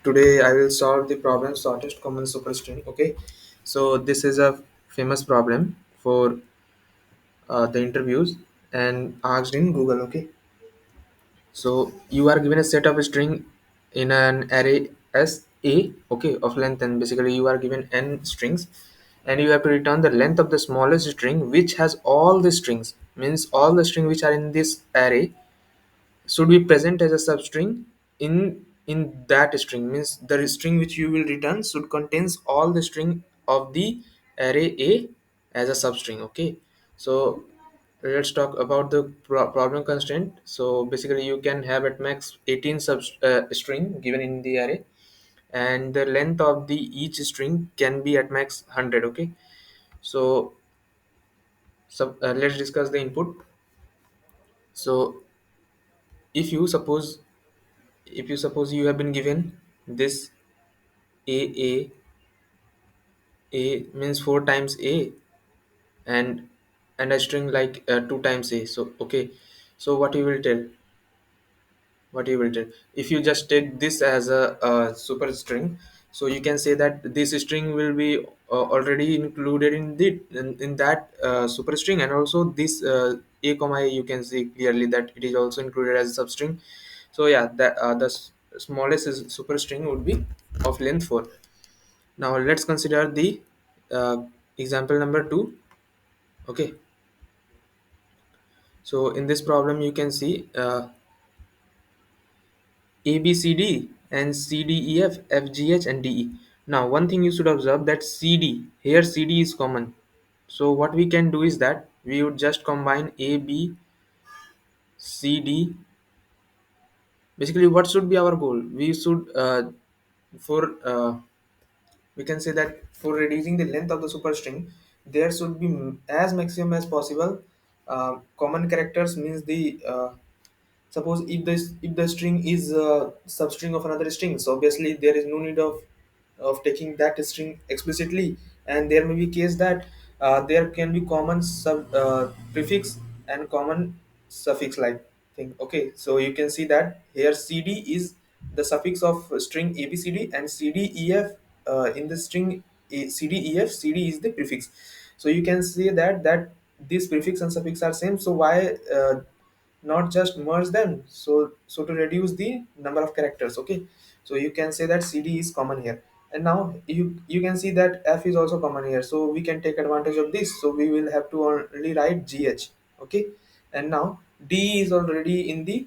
Today I will solve the problem shortest common superstring. Okay, so this is a famous problem for the interviews and asked in Google. Okay, so you are given a set of string in an array as a, okay, of length, and basically you are given n strings and you have to return the length of the smallest string which has all the strings, means all the string which are in this array should be present as a substring in that string, means the string which you will return should contains all the string of the array a as a substring. Okay, so let's talk about the problem constraint. So basically you can have at max 18 string given in the array, and the length of the each string can be at max 100. Okay, so let's discuss the input. So if you suppose you have been given this a a means 4 times a, and a string like 2 times a. So okay, so what you will tell if you just take this as a super string. So you can say that this string will be already included in that super string, and also this a comma a, you can see clearly that it is also included as a substring. So yeah, that smallest super string would be of length 4. Now let's consider the uh, example number 2. Okay, so in this problem you can see A B C D and C D E F F G H and D E. Now one thing you should observe that CD, here CD is common. So what we can do is that we would just combine A B C D. Basically what should be our goal? We should for we can say that for reducing the length of the superstring, there should be as maximum as possible common characters, means the suppose if the string is a substring of another string, so obviously there is no need of taking that string explicitly, and there may be case that there can be common prefix and common suffix like thing. Okay, so you can see that here cd is the suffix of string abcd, and cdef in the string cdef, cd is the prefix. So you can see that this prefix and suffix are same, so why not just merge them, so to reduce the number of characters. Okay, so you can say that cd is common here, and now you can see that f is also common here, so we can take advantage of this, so we will have to only write gh. Okay, and now d is already in the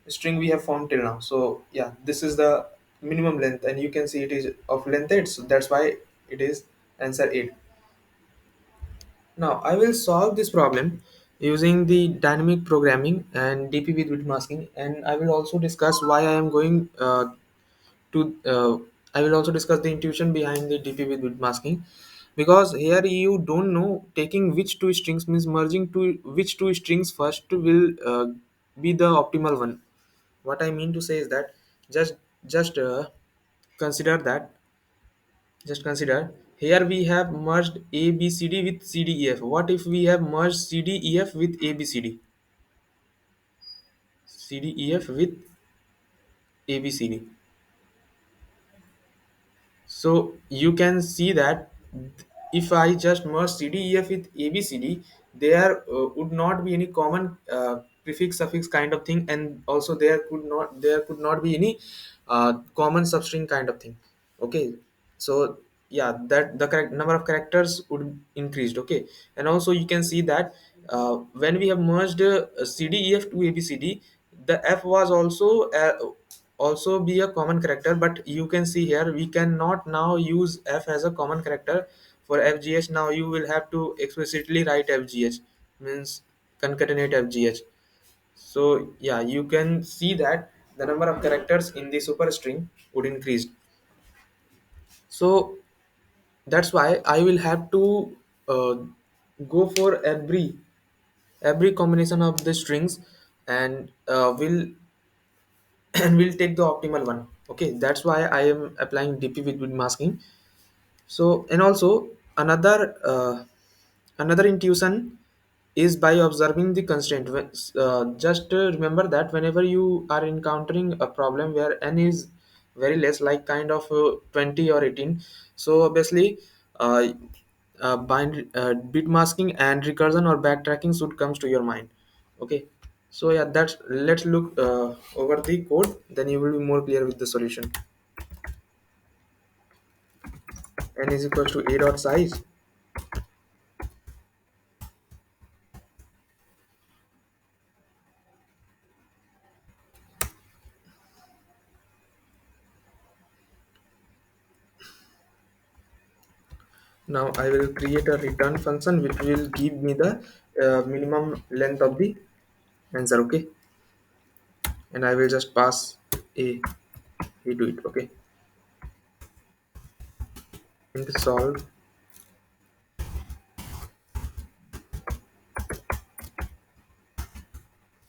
string we have formed till now. So yeah, this is the minimum length, and you can see it is of length 8, so that's why it is answer 8. Now I will solve this problem using the dynamic programming and DP with bit masking, and I will also discuss why I am going to. I will also discuss the intuition behind the DP with bit masking, because here you don't know taking which two strings, means merging to which two strings first will be the optimal one. What I mean to say is that just just consider that just consider here we have merged ABCD with CDEF. What if we have merged CDEF with ABCD? CDEF with ABCD. So you can see that if I just merge CDEF with ABCD, there would not be any common prefix suffix kind of thing, and also there could not be any common substring kind of thing. Okay, so yeah, that the correct number of characters would increased. Okay, and also you can see that when we have merged CDEF to ABCD, the F was also be a common character, but you can see here we cannot now use f as a common character for fgh. Now you will have to explicitly write fgh, means concatenate fgh. So yeah, you can see that the number of characters in the superstring would increase. So that's why I will have to uh, go for every combination of the strings, and will and we'll take the optimal one. Okay, that's why I am applying dp with masking. So, and also another another intuition is by observing the constraint. Just remember that whenever you are encountering a problem where n is very less, like kind of 20 or 18. So obviously uh, bind bit masking and recursion or backtracking should comes to your mind. Okay, so yeah, that's, let's look over the code, then you will be more clear with the solution. N is equals to a dot size. Now I will create a return function which will give me the minimum length of the answer. Okay, and I will just pass a to it. Okay, int solve.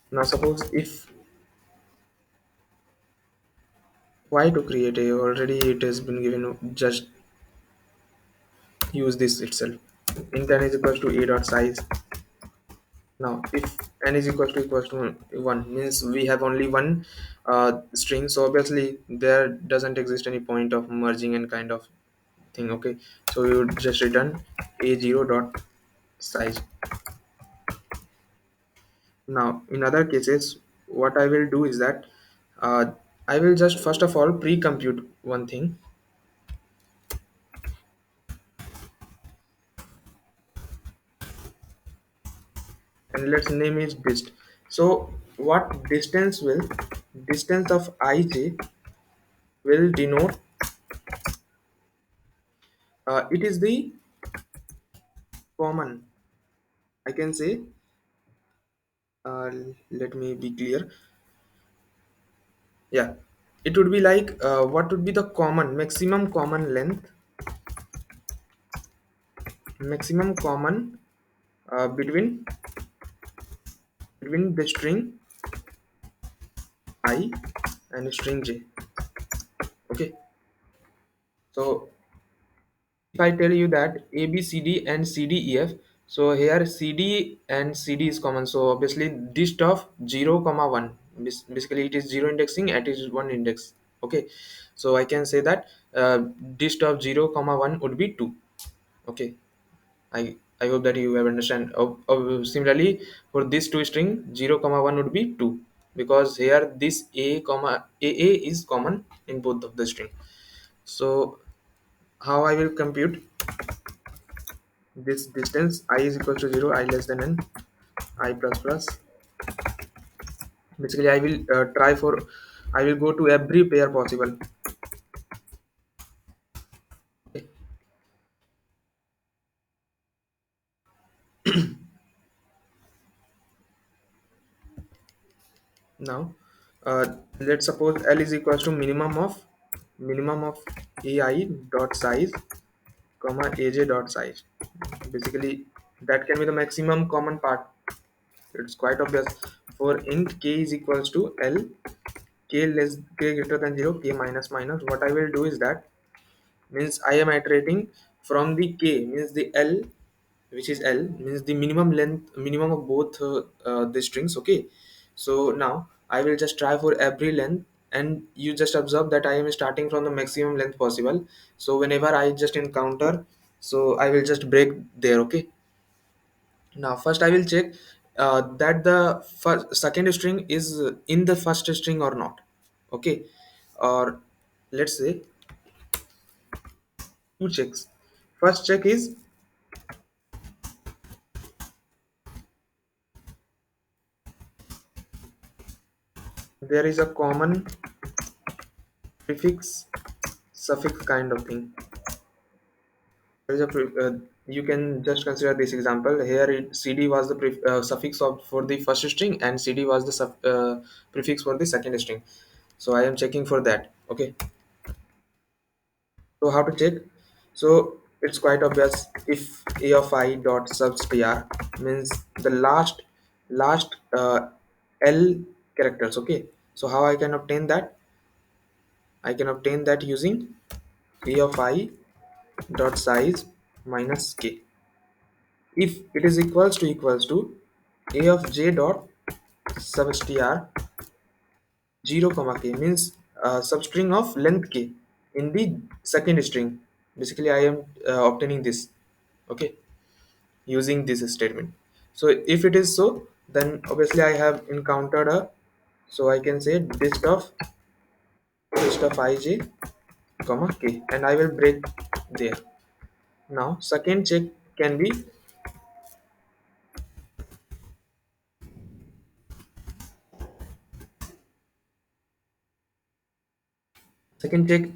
Now suppose if, why to create a, already it has been given, just use this itself. Int n is equals to a dot size. Now if n is equals to 1 means we have only one string, so obviously there doesn't exist any point of merging and kind of thing. Okay, so we would just return a0 dot size. Now in other cases, what I will do is that uh, I will just first of all pre-compute one thing, and let's name it dist. So what distance of ij will denote, it is the common, I can say, uh, let me be clear. Yeah, it would be like what would be the common maximum common length, maximum common between the string I and string j. Okay, so if I tell you that A, B, C, D and C, D, E, F, so here C, D and C, D is common. So obviously dist of 0, comma 1. Basically it is 0 indexing, it is 1 index. Okay, so I can say that dist of 0, comma 1 would be 2. Okay, I hope that you have understand. Similarly, for this two string 0, comma 1 would be 2, because here this A, comma A is common in both of the string. So how I will compute this distance, I is equal to 0, I less than n, I plus plus. Basically I will try for, I will go to every pair possible. Okay. Now let's suppose L is equal to minimum of ai dot size comma aj dot size. Basically that can be the maximum common part. It's quite obvious. For int k is equals to L, k greater than 0, k minus minus, what I will do is that, means I am iterating from the k, means the L, which is L means the minimum length, minimum of both the strings. Okay, so now I will just try for every length, and you just observe that I am starting from the maximum length possible. So whenever I just encounter, so I will just break there. Okay, now first I will check that the second string is in the first string or not. Okay, or let's say two checks. First check is there is a common prefix suffix kind of thing. There is you can just consider this example here. Cd was the suffix of for the first string, and cd was the prefix for the second string. So I am checking for that. Okay, so how to check? So it's quite obvious. If a of I dot substr means the last L characters. Okay, so how I can obtain that? I can obtain that using a of I dot size minus k. If it is equals to a of j dot substr 0 comma k, means substring of length k in the second string. Basically I am obtaining this, okay, using this statement. So if it is so, then obviously I have encountered a, so I can say list of ij comma k, and I will break there. Now second check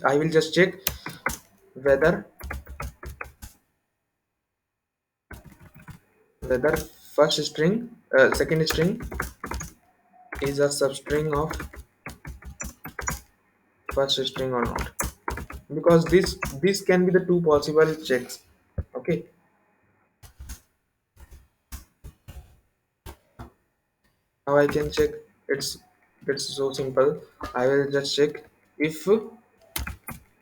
I will just check whether whether second string is a substring of first string or not, because this can be the two possible checks. Okay, now I can check. It's so simple. I will just check if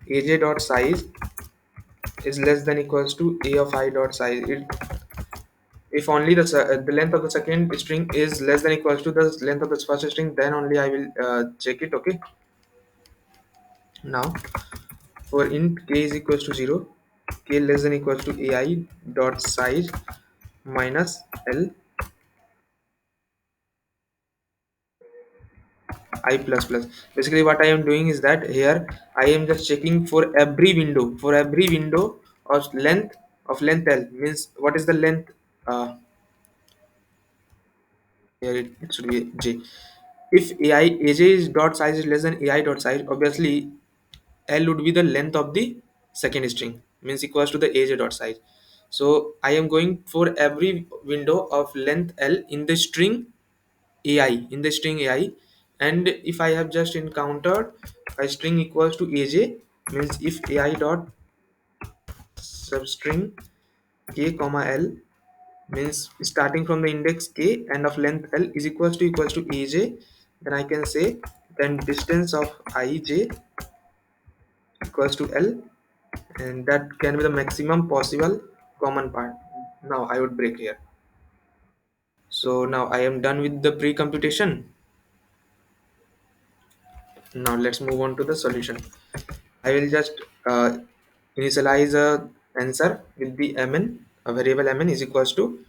aj dot size is less than equals to a of I dot size. If only the length of the second string is less than equals to the length of the first string, then only I will check it. Okay, now for int k is equals to 0, k less than equals to ai dot size minus l I plus plus. Basically what I am doing is that here I am just checking for every window of length l, means what is the length, here it should be j. If aj is dot size is less than ai dot size, obviously l would be the length of the second string, means equals to the aj dot size. So I am going for every window of length l in the string ai, and if I have just encountered a string equals to aj, means if ai dot substring k comma l, means starting from the index k and of length l is equals to aj, then I can say then distance of ij equals to l, and that can be the maximum possible common part. Now I would break here. So now I am done with the pre-computation. Now let's move on to the solution. I will just initialize a answer with the mn, a variable mn is equals to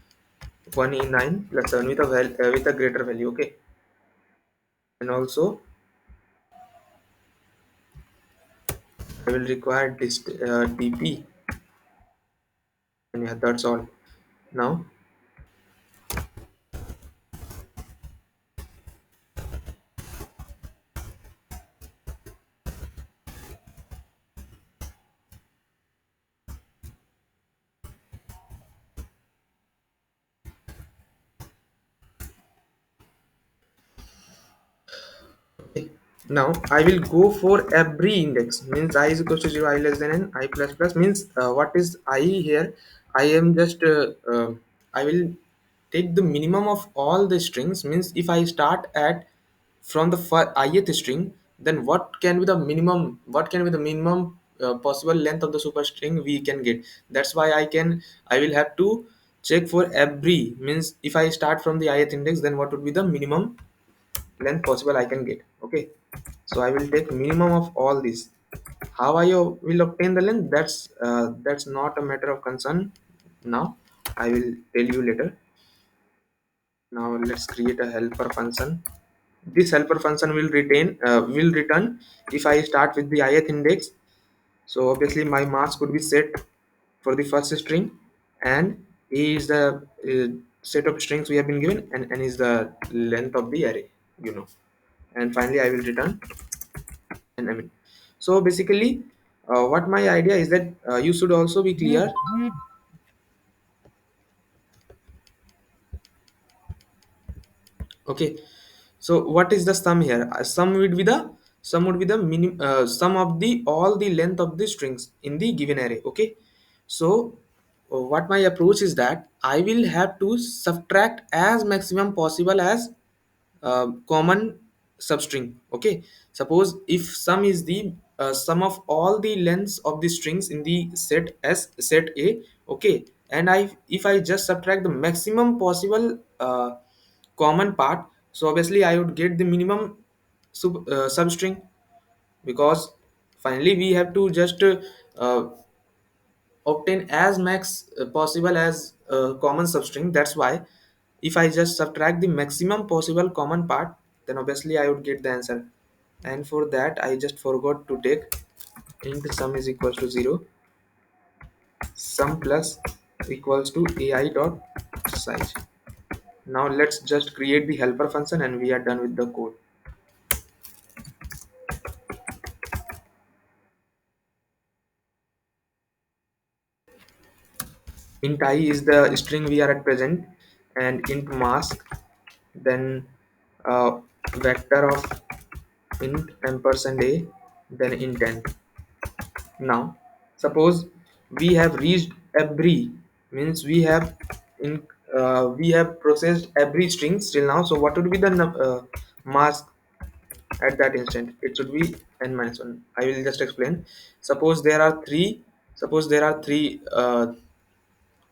1e9 plus 7 with with a greater value. Okay, and also I will require this dp, and yeah, that's all. Now now I will go for every index, means I is equals to 0, I less than n, I plus plus, means what is I here, I am just I will take the minimum of all the strings, means if I start at from the ith string, then what can be the minimum possible length of the superstring we can get. That's why I will have to check for every, means if I start from the ith index, then what would be the minimum length possible I can get. Okay, so I will take minimum of all these. How I will obtain the length, that's not a matter of concern now, I will tell you later. Now let's create a helper function. This helper function will return if I start with the ith index. So obviously my mask could be set for the first string, and a is the set of strings we have been given, and n is the length of the array, you know. And finally I will return an element. So basically what my idea is that you should also be clear. Okay, so what is the sum here? Sum would be the sum of the all the length of the strings in the given array. Okay, so what my approach is that I will have to subtract as maximum possible as common substring. Okay, suppose if sum is the sum of all the lengths of the strings in the set a. Okay, and I if I just subtract the maximum possible common part, so obviously I would get the minimum substring. because finally we have to just obtain as max possible as common substring. That's why if I just subtract the maximum possible common part, then obviously I would get the answer. And for that I just forgot to take int sum is equals to 0, sum plus equals to ai dot size. Now let's just create the helper function and we are done with the code. Int I is the string we are at present, and int mask, then vector of int ampersand a, then intent. Now suppose we have reached every, means we have processed every string till now. So what would be the mask at that instant? It should be n minus 1. I will just explain. suppose there are three Suppose there are three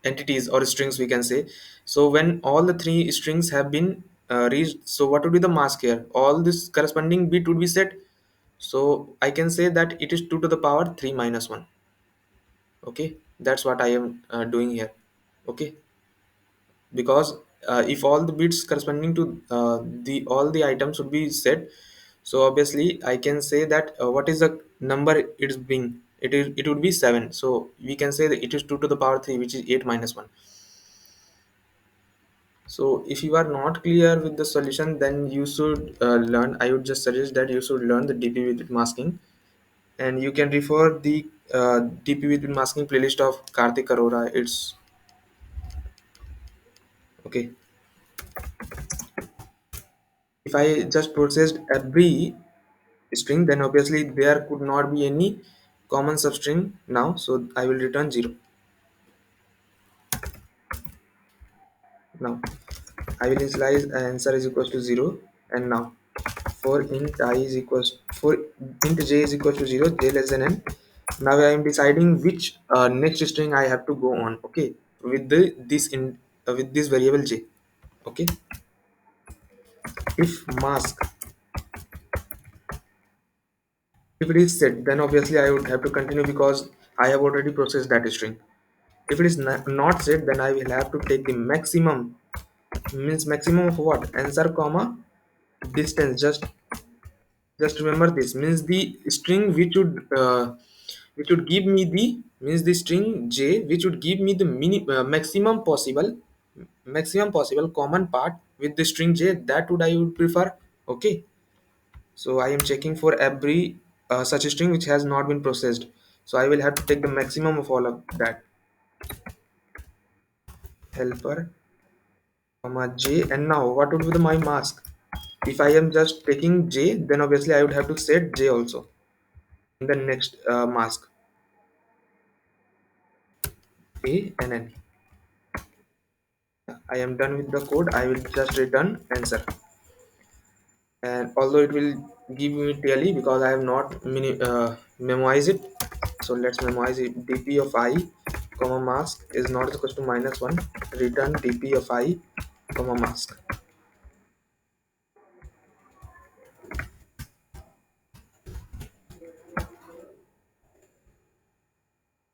entities or strings, we can say. So when all the three strings have been reached, so what would be the mask here? All this corresponding bit would be set. So I can say that it is 2 to the power 3 minus 1. Okay, that's what I am doing here. Okay, because if all the bits corresponding to the all the items would be set, so obviously I can say that what is the number it's being, it would be 7. So we can say that it is 2 to the power 3, which is 8 minus 1. So if you are not clear with the solution, then you should learn, I would just suggest that you should learn the dp with masking, and you can refer the dp with masking playlist of Karthik Arora. It's okay. If I just processed every string, then obviously there could not be any common substring now, so I will return 0. Now I will initialize answer is equals to 0, and now for int j is equals to 0, j less than n. Now I am deciding which next string I have to go on. Okay, with with this variable j. Okay, if mask, if it is set, then obviously I would have to continue because I have already processed that string. If it is not set, then I will have to take the maximum, means maximum of what? Answer comma distance. Just remember this, means the string which would give me the, means the string j which would give me the maximum possible common part with the string j, that would I would prefer. Okay, so I am checking for every such string which has not been processed, so I will have to take the maximum of all of that. Helper comma j, and now what would be my mask? If I am just taking j, then obviously I would have to set j also in the next mask, a and n. I am done with the code. I will just return answer, and although it will give me tally because I have not memorized it. So let's memorize it. dp of I comma mask is not equal to minus 1. Return dp of I comma mask.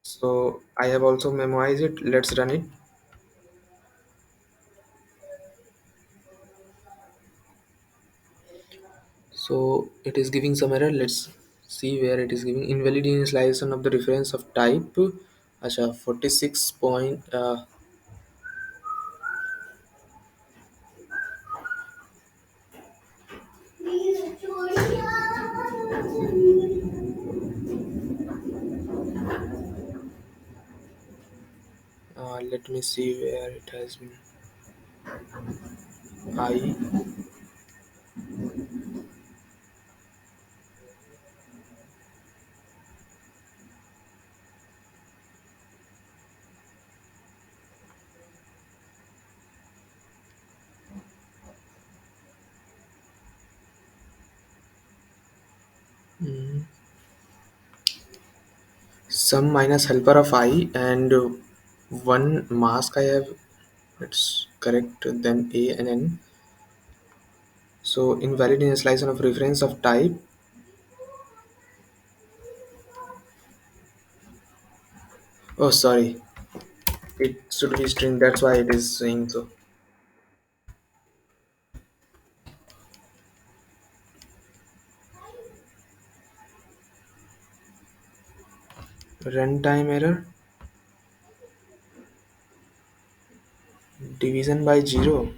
So I have also memorized it. Let's run it. So it is giving some error. Let's see where it is giving invalid initialization of the reference of type. Acha 46 point. Let me see where it has been. I. mm, Sum minus helper of I and one mask I have. It's correct. Then a and n. So invalid initialization of reference of type. Oh, sorry, it should be string, that's why it is saying so. Runtime error, division by 0.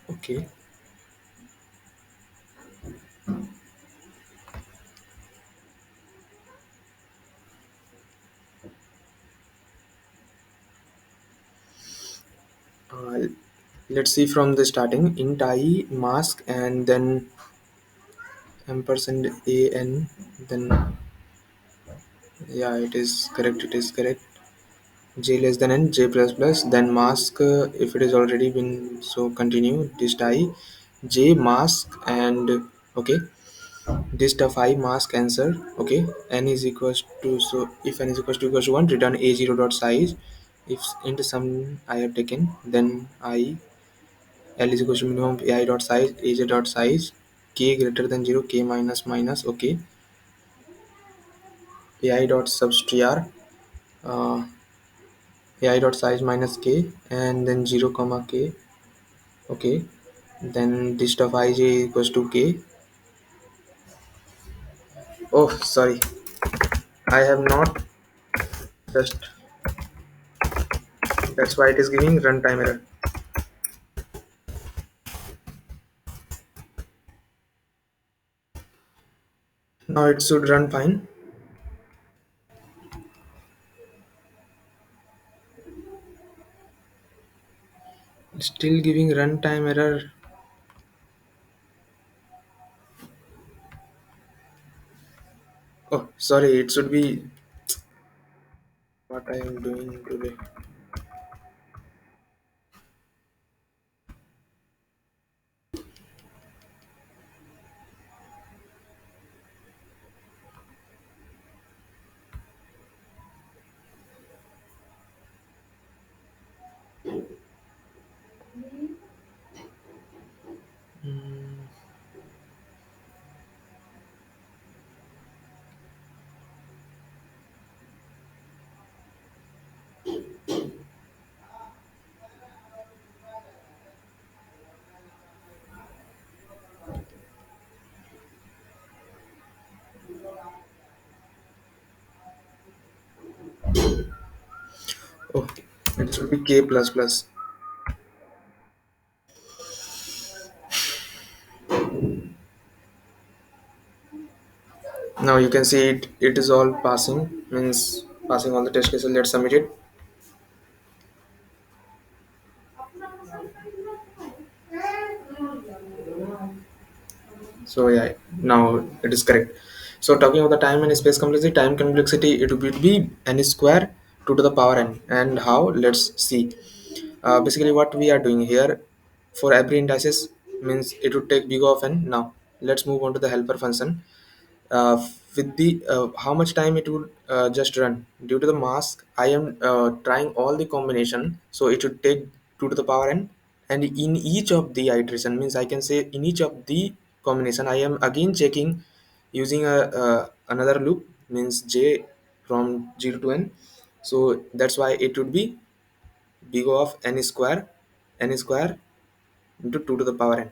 Okay. uh, let's see from the starting. Int I mask and then ampersand an, then yeah, it is correct, it is correct. J less than n, j plus plus, then mask, if it is already been, so continue dist I j mask and okay, dist of I mask answer. Okay, n is equals to, so if n is equals to 1, return a0 dot size. If into some I have taken, then I l is equals to minimum ai dot size, aj dot size, k greater than 0, k minus minus. Okay, ai dot substr, uh, ai dot size minus k, and then 0 comma k. Okay, then dist of ij equals to k. Oh, sorry, I have not just, that's why it is giving runtime error. Now it should run fine. Still giving runtime error. Oh, sorry, it should be what I am doing today. Mm, oh, it should be k plus plus. Now you can see it. It is all passing. Means passing all the test cases. Let's submit it. So yeah, now it is correct. So talking about the time and space complexity, time complexity, it would be n square 2 to the power n. And how? Let's see. Basically, what we are doing here, for every indices, means it would take big of n. Now let's move on to the helper function. uh, with the how much time it would just run due to the mask. I am trying all the combination, so it would take 2 to the power n, and in each of the iteration, means I can say in each of the combination I am again checking using a another loop, means j from 0 to n. So that's why it would be big of n square into 2 to the power n.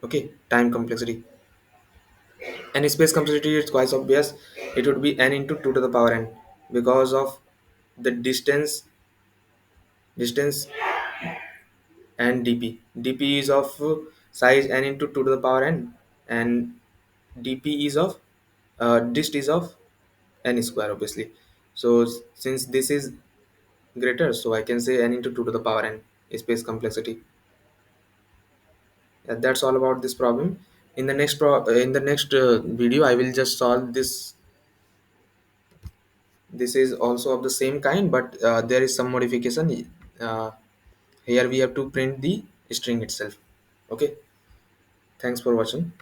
Okay, time complexity. And space complexity is quite obvious. It would be n into 2 to the power n, because of the distance and dp is of size n into 2 to the power n, and dp is of dist is of n square, obviously. So since this is greater, so I can say n into 2 to the power n space complexity. That's all about this problem. In the next video, I will just solve this. This is also of the same kind, but there is some modification. uh, Here we have to print the string itself. Okay, thanks for watching.